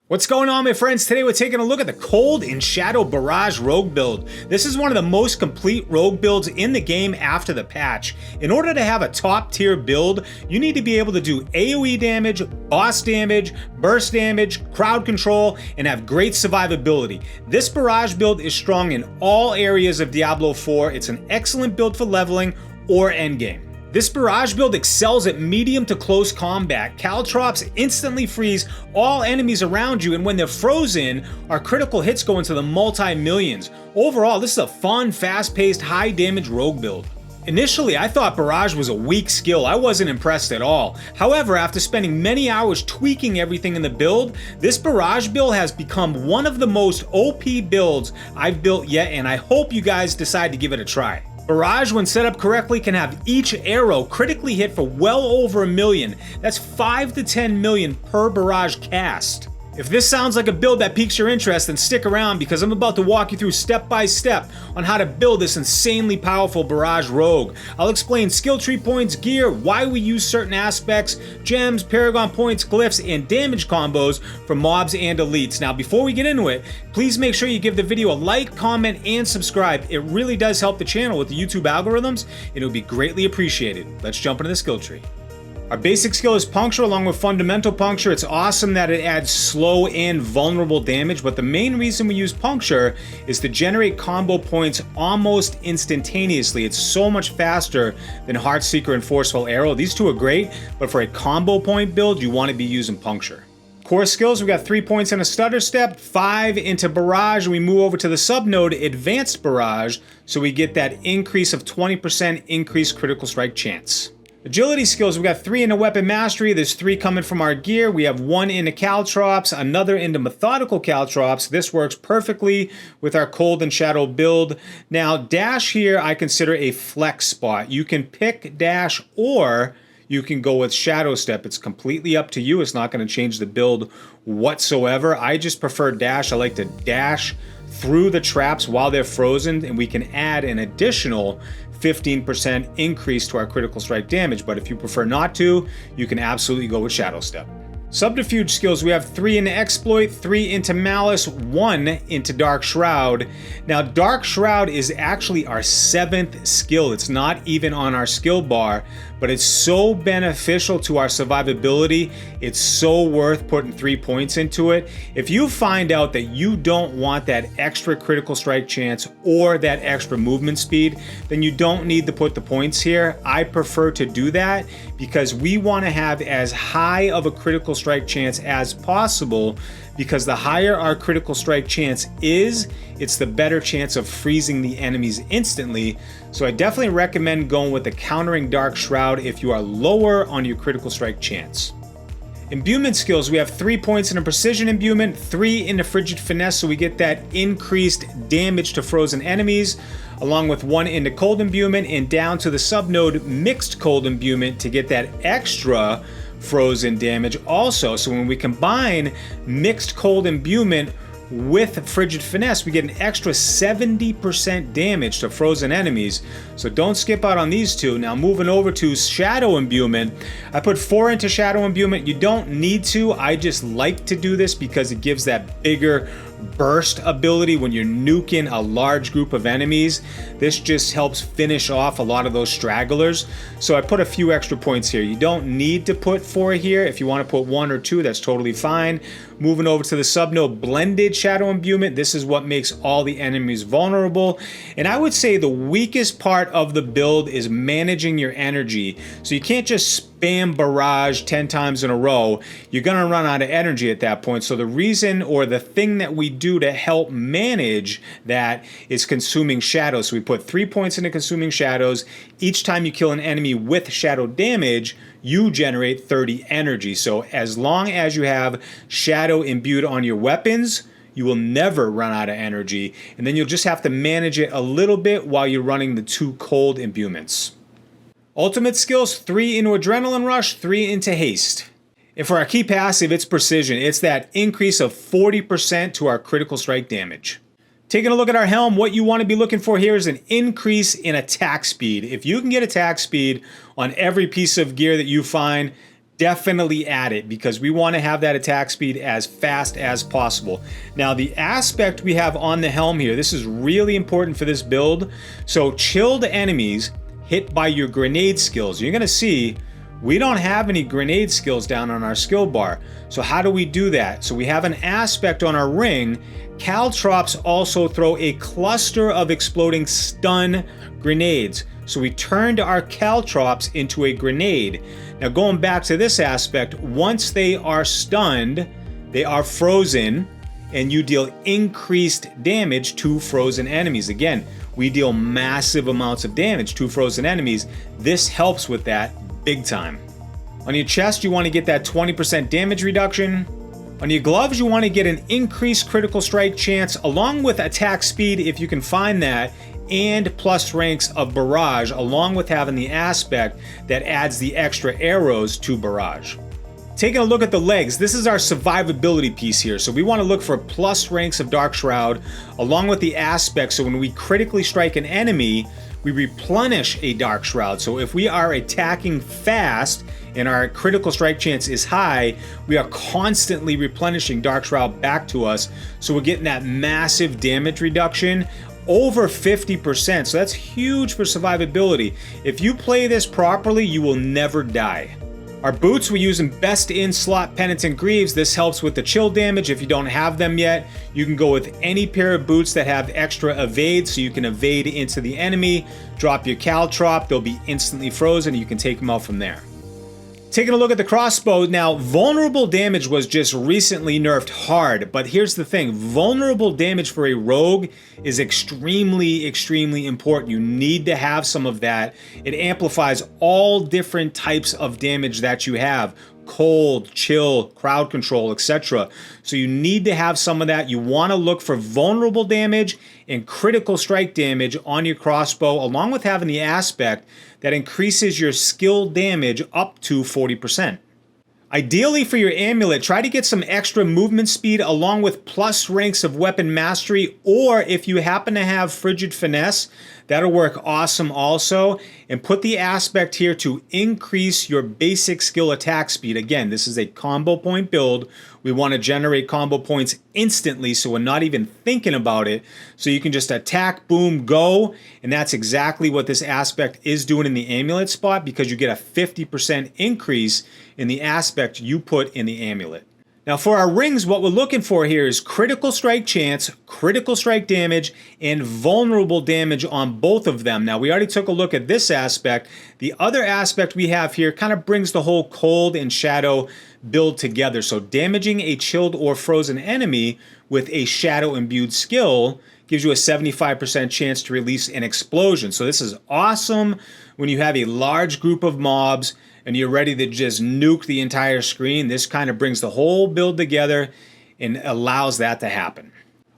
What's going on, my friends? Today we're taking a look at the Cold Shadow Barrage Rogue build. This is one of the most complete Rogue builds in the game after the patch. In order to have a top tier build, you need to be able to do AoE damage, boss damage, burst damage, crowd control, and have great survivability. This Barrage build is strong in all areas of Diablo 4. It's an excellent build for leveling or endgame. This Barrage build excels at medium to close combat. Caltrops instantly freeze all enemies around you, and when they're frozen, our critical hits go into the multi-millions. Overall, this is a fun, fast-paced, high-damage rogue build. Initially, I thought Barrage was a weak skill. I wasn't impressed at all. However, after spending many hours tweaking everything in the build, this Barrage build has become one of the most OP builds I've built yet, and I hope you guys decide to give it a try. Barrage, when set up correctly, can have each arrow critically hit for well over 1 million. That's 5 to 10 million per Barrage cast. If this sounds like a build that piques your interest, then stick around because I'm about to walk you through step by step on how to build this insanely powerful Barrage Rogue. I'll explain skill tree points, gear, why we use certain aspects, gems, Paragon points, glyphs, and damage combos for mobs and elites. Now, before we get into it, please make sure you give the video a like, comment, and subscribe. It really does help the channel with the YouTube algorithms, and it would be greatly appreciated. Let's jump into the skill tree. Our basic skill is Puncture along with Fundamental Puncture. It's awesome that it adds slow and vulnerable damage, but the main reason we use Puncture is to generate combo points almost instantaneously. It's so much faster than Heartseeker and Forceful Arrow. These two are great, but for a combo point build, you want to be using Puncture. Core skills, we got 3 points in a Stutter Step, 5 into Barrage, and we move over to the subnode Advanced Barrage, so we get that increase of 20% increased critical strike chance. Agility skills, we got 3 into Weapon Mastery, there's 3 coming from our gear, we have 1 into Caltrops, another into Methodical Caltrops. This works perfectly with our Cold Shadow build. Now, Dash here I consider a flex spot. You can pick Dash or you can go with Shadow Step. It's completely up to you. It's not going to change the build whatsoever. I just prefer Dash. I like to dash through the traps while they're frozen, and we can add an additional 15% increase to our critical strike damage, but if you prefer not to, you can absolutely go with Shadow Step. Subterfuge skills, we have 3 into Exploit, 3 into Malice, 1 into Dark Shroud. Now, Dark Shroud is actually our 7th skill. It's not even on our skill bar, but it's so beneficial to our survivability. It's so worth putting 3 points into it. If you find out that you don't want that extra critical strike chance or that extra movement speed, then you don't need to put the points here. I prefer to do that because we want to have as high of a critical strike chance as possible, because the higher our critical strike chance is, it's the better chance of freezing the enemies instantly. So I definitely recommend going with the Countering Dark Shroud if you are lower on your critical strike chance. Imbuement skills, we have 3 points in a Precision Imbuement, 3 in a Frigid Finesse, so we get that increased damage to frozen enemies, along with 1 into Cold Imbuement, and down to the subnode Mixed Cold Imbuement to get that extra frozen damage also. So when we combine Mixed Cold Imbuement with Frigid Finesse, we get an extra 70% damage to frozen enemies. So don't skip out on these two. Now moving over to Shadow Imbuement, I put 4 into Shadow Imbuement. You don't need to. I just like to do this because it gives that bigger burst ability when you're nuking a large group of enemies. This just helps finish off a lot of those stragglers. So I put a few extra points here. You don't need to put 4 here. If you want to put 1 or 2, that's totally fine. Moving over to the subnode Blended Shadow Imbuement, this is what makes all the enemies vulnerable. And I would say the weakest part of the build is managing your energy. So you can't just spam Barrage 10 times in a row. You're going to run out of energy at that point. So the reason, or the thing that we do to help manage that, is Consuming Shadows. So we put 3 points into Consuming Shadows. Each time you kill an enemy with shadow damage, you generate 30 energy. So as long as you have shadow imbued on your weapons, you will never run out of energy, and then you'll just have to manage it a little bit while you're running the 2 cold imbuments. Ultimate skills, 3 into Adrenaline Rush, 3 into Haste. And for our key passive, it's Precision. It's that increase of 40% to our critical strike damage. Taking a look at our helm, what you want to be looking for here is an increase in attack speed. If you can get attack speed on every piece of gear that you find, definitely add it because we want to have that attack speed as fast as possible. Now, the aspect we have on the helm here, this is really important for this build. So chilled enemies hit by your grenade skills. You're going to see we don't have any grenade skills down on our skill bar. So how do we do that? So we have an aspect on our ring. Caltrops also throw a cluster of exploding stun grenades. So we turned our Caltrops into a grenade. Now going back to this aspect, once they are stunned, they are frozen, and you deal increased damage to frozen enemies. Again, we deal massive amounts of damage to frozen enemies. This helps with that big time. On your chest, you want to get that 20% damage reduction. On your gloves, you want to get an increased critical strike chance along with attack speed if you can find that, and plus ranks of barrage along with having the aspect that adds the extra arrows to barrage. Taking a look at the legs, this is our survivability piece here. So we want to look for plus ranks of Dark Shroud along with the aspect. So when we critically strike an enemy, we replenish a Dark Shroud. So if we are attacking fast and our critical strike chance is high, we are constantly replenishing Dark Shroud back to us. So we're getting that massive damage reduction, over 50%. So that's huge for survivability. If you play this properly, you will never die. Our boots, we're using Best in Slot Penitent Greaves. This helps with the chill damage. If you don't have them yet, you can go with any pair of boots that have extra evade, so you can evade into the enemy, drop your Caltrop, they'll be instantly frozen, and you can take them out from there. Taking a look at the crossbow, now vulnerable damage was just recently nerfed hard, but here's the thing, vulnerable damage for a rogue is extremely important. You need to have some of that. It amplifies all different types of damage that you have. Cold, chill, crowd control, etc. So you need to have some of that. You want to look for vulnerable damage and critical strike damage on your crossbow, along with having the aspect that increases your skill damage up to 40%. Ideally for your amulet, try to get some extra movement speed along with plus ranks of weapon mastery, or if you happen to have frigid finesse, that'll work awesome also. And put the aspect here to increase your basic skill attack speed. Again, this is a combo point build. We want to generate combo points instantly, so we're not even thinking about it. So you can just attack, boom, go. And that's exactly what this aspect is doing in the amulet spot, because you get a 50% increase in the aspect you put in the amulet. Now for our rings, what we're looking for here is critical strike chance, critical strike damage, and vulnerable damage on both of them. Now we already took a look at this aspect. The other aspect we have here kind of brings the whole cold and shadow build together. So damaging a chilled or frozen enemy with a shadow imbued skill gives you a 75% chance to release an explosion. So this is awesome when you have a large group of mobs and you're ready to just nuke the entire screen. This kind of brings the whole build together and allows that to happen.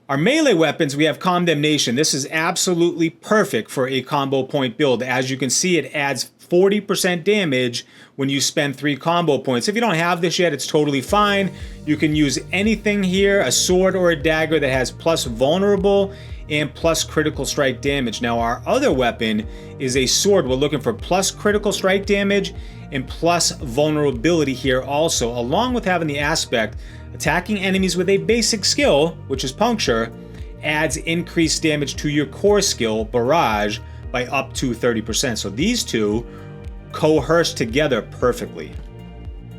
Our melee weapons, we have Condemnation. This is absolutely perfect for a combo point build. As you can see, it adds 40% damage when you spend 3 combo points. If you don't have this yet, it's totally fine. You can use anything here, a sword or a dagger that has plus vulnerable and plus critical strike damage. Now our other weapon is a sword. We're looking for plus critical strike damage and plus vulnerability here also, along with having the aspect attacking enemies with a basic skill, which is puncture, adds increased damage to your core skill, barrage, by up to 30%. So these two coerce together perfectly.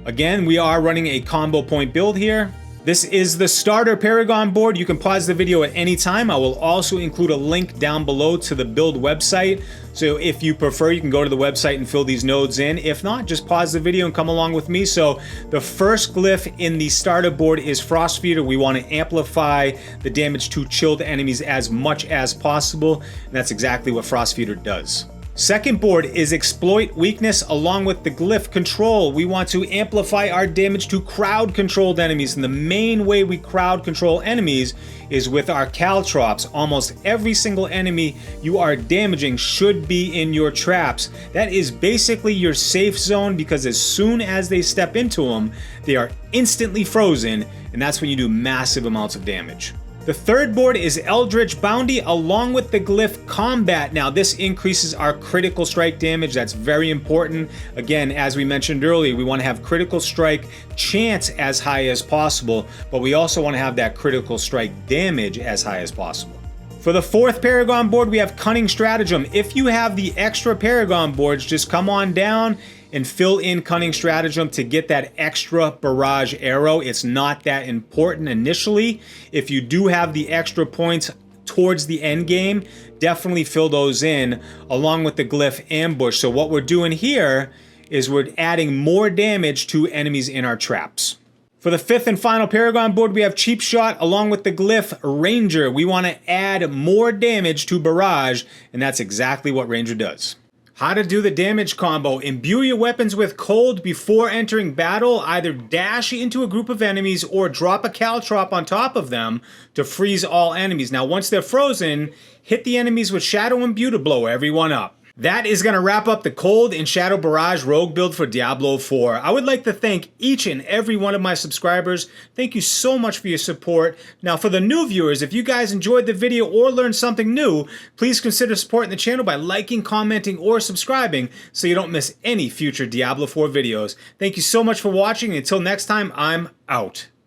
Again, we are running a combo point build here. This is the starter Paragon board. You can pause the video at any time. I will also include a link down below to the build website. So if you prefer, you can go to the website and fill these nodes in. If not, just pause the video and come along with me. So the first glyph in the starter board is Frost Feeder. We want to amplify the damage to chilled enemies as much as possible. And that's exactly what Frost Feeder does. Second board is Exploit Weakness along with the glyph Control. We want to amplify our damage to crowd controlled enemies, and the main way we crowd control enemies is with our Caltrops. Almost every single enemy you are damaging should be in your traps. That is basically your safe zone, because as soon as they step into them, they are instantly frozen, and that's when you do massive amounts of damage. The third board is Eldritch Bounty along with the Glyph Combat. Now this increases our critical strike damage. That's very important. Again, as we mentioned earlier, we want to have critical strike chance as high as possible, but we also want to have that critical strike damage as high as possible. For the fourth Paragon board, we have Cunning Stratagem. If you have the extra Paragon boards, just come on down and fill in Cunning Stratagem to get that extra barrage arrow. It's not that important initially. If you do have the extra points towards the end game, definitely fill those in along with the Glyph Ambush. So what we're doing here is we're adding more damage to enemies in our traps. For the fifth and final Paragon board, we have Cheap Shot along with the Glyph Ranger. We want to add more damage to Barrage, and that's exactly what Ranger does. How to do the damage combo. Imbue your weapons with cold before entering battle. Either dash into a group of enemies or drop a caltrop on top of them to freeze all enemies. Now once they're frozen, hit the enemies with Shadow Imbue to blow everyone up. That is going to wrap up the Cold and Shadow Barrage rogue build for Diablo 4. I would like to thank each and every one of my subscribers. Thank you so much for your support. Now for the new viewers, if you guys enjoyed the video or learned something new, please consider supporting the channel by liking, commenting, or subscribing so you don't miss any future Diablo 4 videos. Thank you so much for watching. Until next time, I'm out.